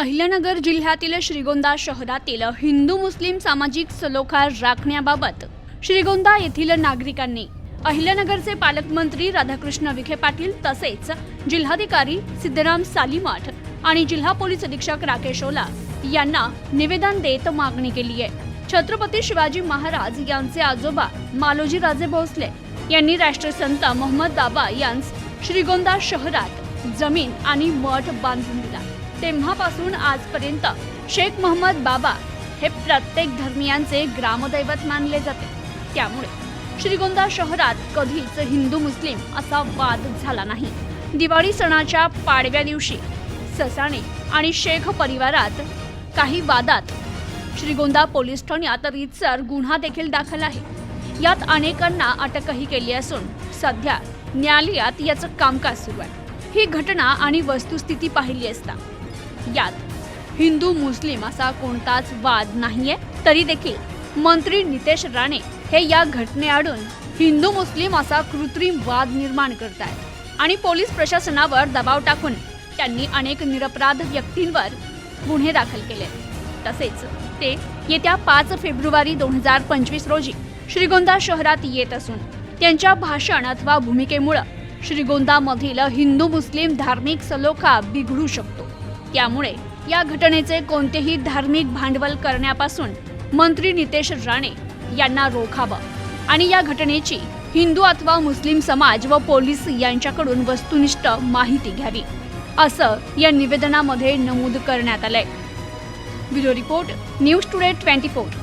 अहिल्यानगर जिल्ह्यातील श्रीगोंदा शहरातील हिंदू मुस्लिम सामाजिक सलोखा राखण्याबाबत श्रीगोंदा येथील नागरिकांनी अहिल्यानगरचे पालकमंत्री राधाकृष्ण विखे पाटील तसेच जिल्हाधिकारी सिद्धराम सालीमठ आणि जिल्हा पोलीस अधीक्षक राकेश ओला यांना निवेदन देत मागणी केली आहे। छत्रपती शिवाजी महाराज यांचे आजोबा मालोजी राजे भोसले यांनी राष्ट्रसंत मोहम्मद बाबा यांस श्रीगोंदा शहरात जमीन आणि मठ बांधून दिला। तेव्हापासून आजपर्यंत शेख मोहम्मद बाबा हे प्रत्येक धर्मियांचे ग्रामदैवत मानले जाते। त्यामुळे श्रीगोंदा शहरात कधीच हिंदू मुस्लिम असा वाद झाला नाही। दिवाळी सणाच्या पाडव्या दिवशी ससाणे आणि शेख परिवारात काही वादात श्रीगोंदा पोलीस ठाण्यात रीतसर गुन्हा देखील दाखल आहे। यात अनेकांना अटकही केली असून सध्या न्यायालयात याचं कामकाज सुरू आहे। ही घटना आणि वस्तुस्थिती पाहिली असता यात हिंदू मुस्लिम असा कोणताच वाद नाहीये, तरी देखील मंत्री नितेश राणे हे या घटनेआडून हिंदू मुस्लिम असा कृत्रिम वाद निर्माण करतायत आणि पोलीस प्रशासनावर दबाव टाकून त्यांनी अनेक निरपराध व्यक्तींवर गुन्हे दाखल केले। तसेच ते येत्या 5 फेब्रुवारी 2025 रोजी श्रीगोंदा शहरात येत असून त्यांच्या भाषण अथवा भूमिकेमुळे श्रीगोंदामधील हिंदू मुस्लिम धार्मिक सलोखा बिघडू शकतो। त्यामुळे या घटनेचे कोणतेही धार्मिक भांडवल करण्यापासून मंत्री नितेश राणे यांना रोखावं आणि या घटनेची हिंदू अथवा मुस्लिम समाज व पोलीस यांच्याकडून वस्तुनिष्ठ माहिती घ्यावी, असं या निवेदनामध्ये नमूद करण्यात आलंय। Bureau report, news today 24।